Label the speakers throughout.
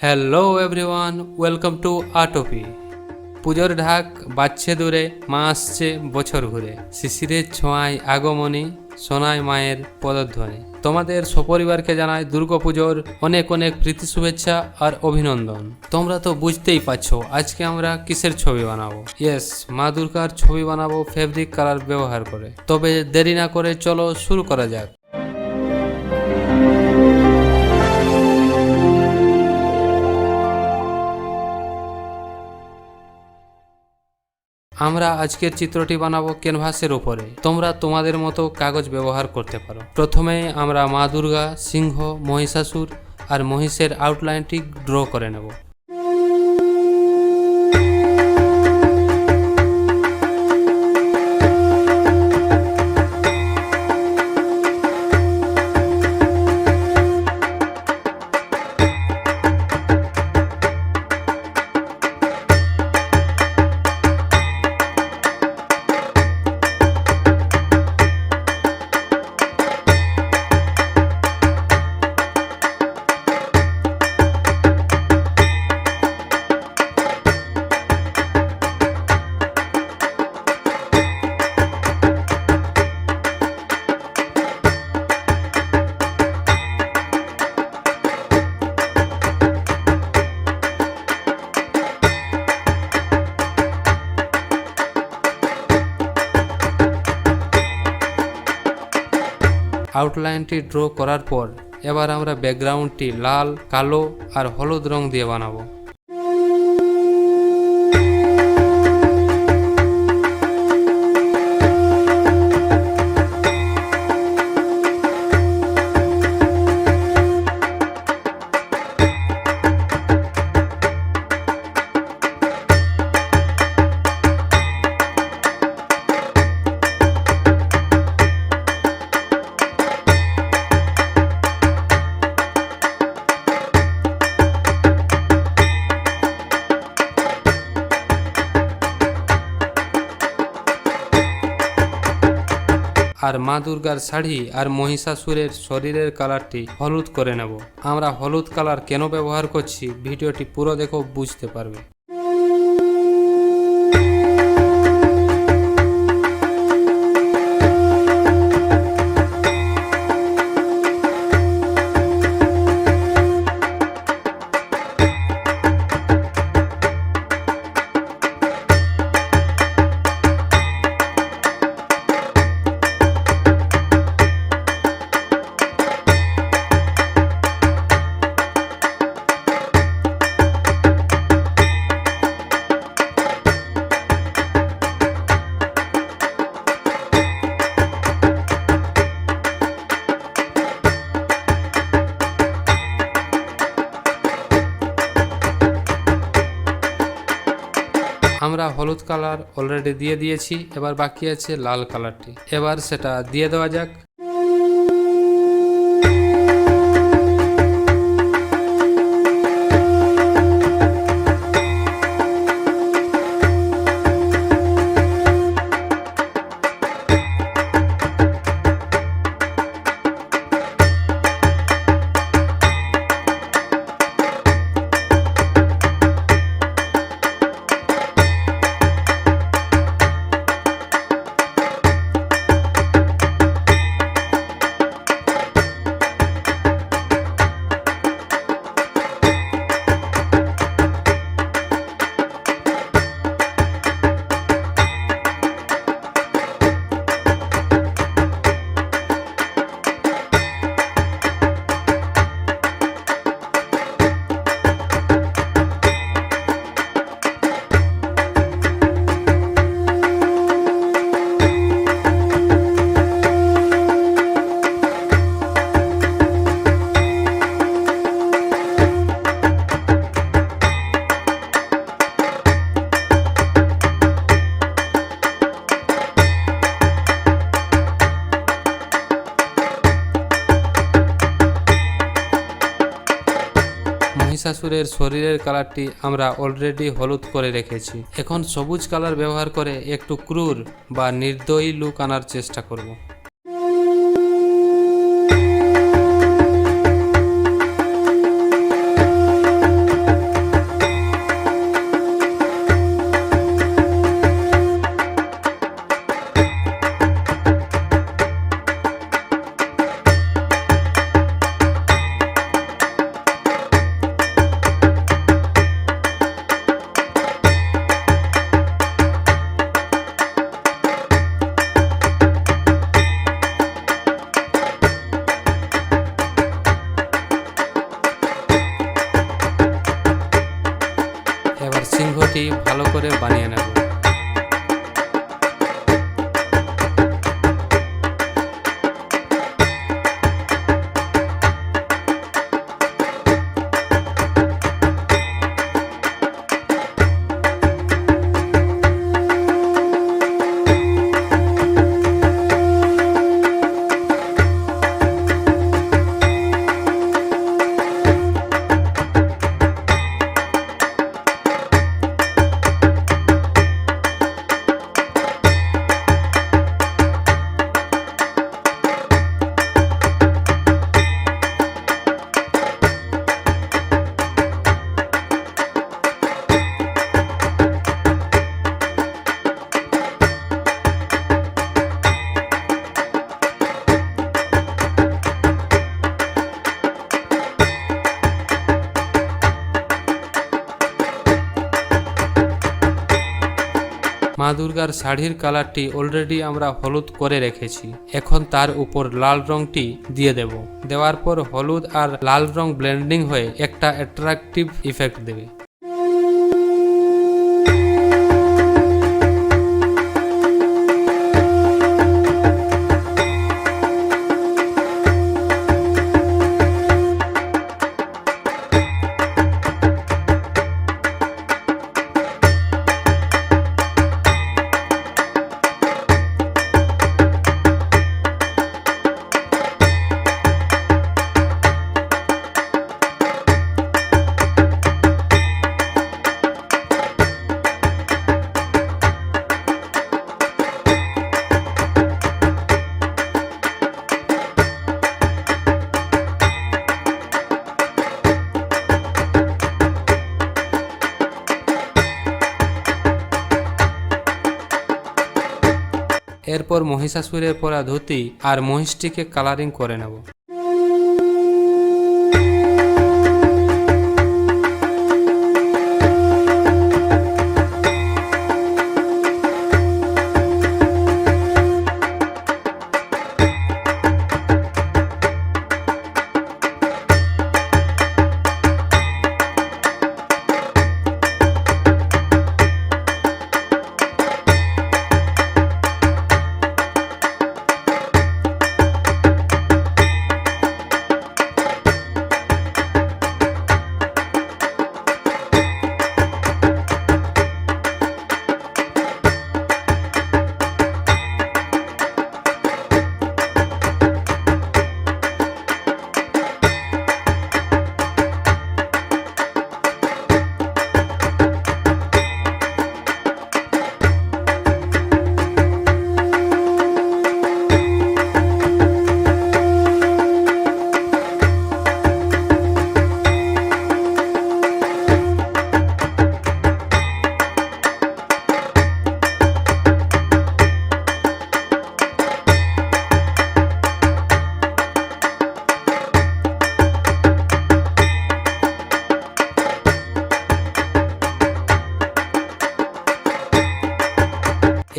Speaker 1: Hello everyone, welcome to আটপি। পুজোর ঢাক বাজছে দূরে, মা আসছে বছর ঘুরে। শিশিরের ছোঁয়ায় আগমনী, শোনায় মায়ের পদধ্বনি। তোমাদের সপরিবারকে জানাই দুর্গাপুজোর অনেক অনেক প্রীতি শুভেচ্ছা আর অভিনন্দন। তোমরা তো বুঝতেই পারছো আজকে আমরা কিসের ছবি বানাবো। ইয়েস, মা দুর্গার ছবি বানাবো ফেব্রিক কালার ব্যবহার করে। তবে দেরি না করে চলো শুরু করা যাক। আমরা আজকের চিত্রটি বানাবো ক্যানভাসের উপরে। তোমরা তোমাদের মতো কাগজ ব্যবহার করতে পারো। প্রথমে আমরা মা দুর্গা, সিংহ, মহিষাসুর আর মহিষের আউটলাইনটি ড্র করে নেব। আউটলাইনটি ড্র করার পর এবার আমরা ব্যাকগ্রাউন্ডটি লাল, কালো আর হলুদ রং দিয়ে বানাবো। আর মা দুর্গার শাড়ি আর মহিষাসুরের শরীরের কালারটি হলুদ করে নেব। আমরা হলুদ কালার কেন ব্যবহার করছি ভিডিওটি পুরো দেখো, বুঝতে পারবে। আমরা হলুদ কালার অলরেডি দিয়ে দিয়েছি, এবার বাকি আছে লাল কালারটি। এবার সেটা দিয়ে দেওয়া যাক। মহিষাসুরের শরীরের কালারটি আমরা অলরেডি হলুদ করে রেখেছি। এখন সবুজ কালার ব্যবহার করে একটু ক্রুর বা নির্দয়ী লুক আনার চেষ্টা করব। কালারটি ভালো করে বানিয়ে নেব। মা দুর্গার শাড়ির কালারটি অলরেডি আমরা হলুদ করে রেখেছি। এখন তার উপর লাল রংটি দিয়ে দেব। দেওয়ার পর হলুদ আর লাল রং ব্লেন্ডিং হয়ে একটা অ্যাট্রাকটিভ ইফেক্ট দেবে। এরপর মহিষাসুরের পরা ধুতি আর মহিষটিকে কালারিং করে নেব।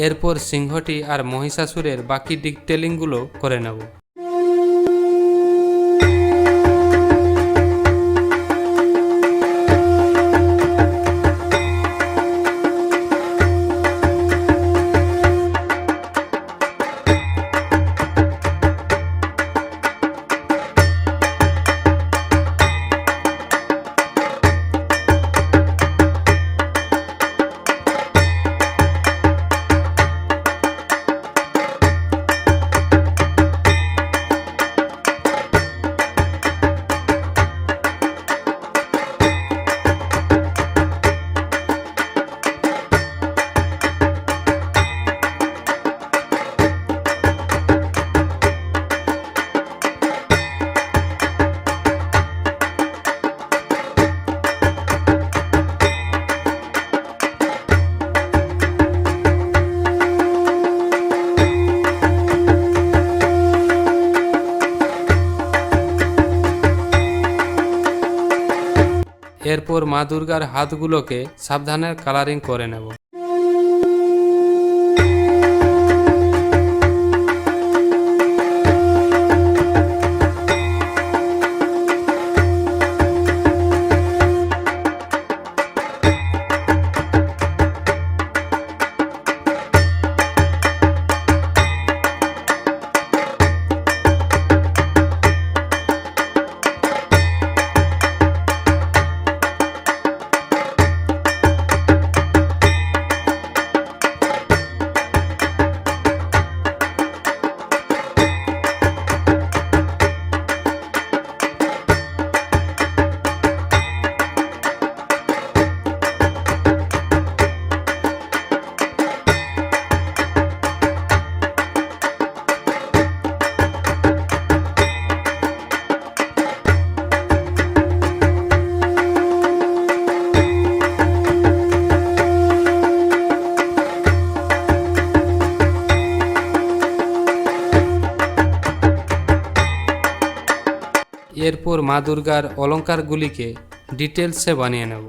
Speaker 1: এরপর সিংহটি আর মহিষাসুরের বাকি ডিটেলিংগুলো করে নেব। এরপর মা দুর্গার হাতগুলোকে সাবধানে কালারিং করে নেব। এরপর মা দুর্গার অলঙ্কারগুলিকে ডিটেলসে বানিয়ে নেব।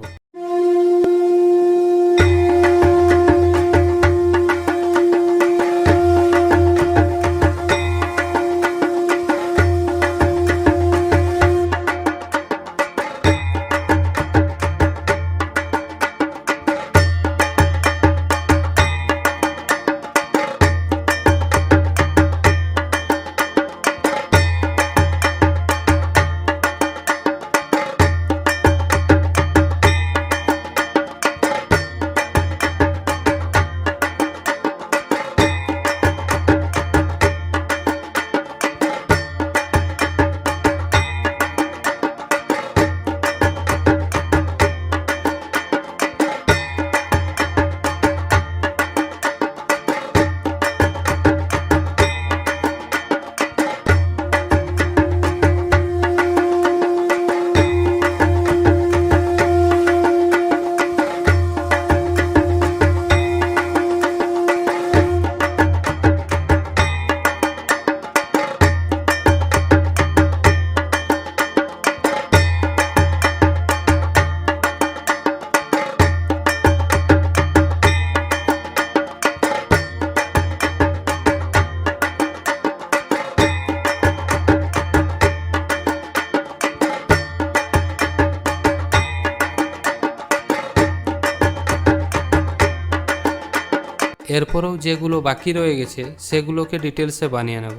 Speaker 1: এরপরেও যেগুলো বাকি রয়ে গেছে সেগুলোকে ডিটেলসে বানিয়ে নেব।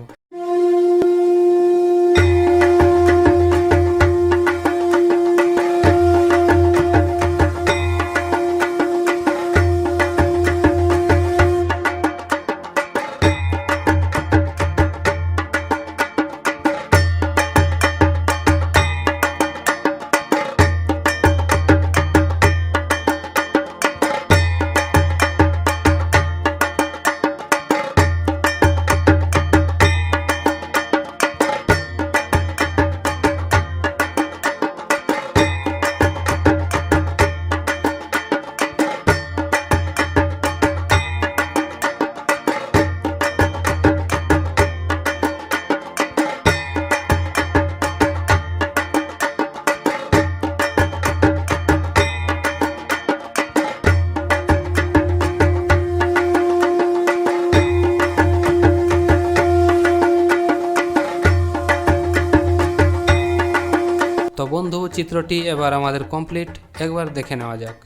Speaker 1: তো বন্ধু, চিত্রটি এবার আমাদের কমপ্লিট, একবার দেখে নেওয়া যাক।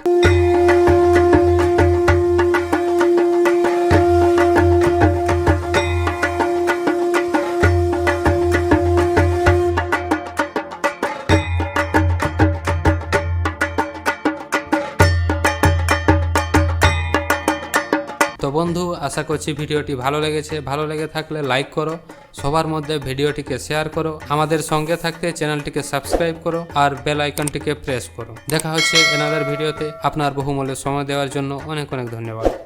Speaker 1: তো বন্ধু, আশা করছি ভিডিওটি ভালো লেগেছে। ভালো লেগে থাকলে লাইক করো, সবার মধ্যে ভিডিওটিকে শেয়ার করো, আমাদের সঙ্গে থাকতে চ্যানেলটিকে সাবস্ক্রাইব করো আর বেল আইকনটিকে প্রেস করো। দেখা হচ্ছে এনাদার ভিডিওতে। আপনার বহুমূল্য সময় দেওয়ার জন্য অনেক অনেক ধন্যবাদ।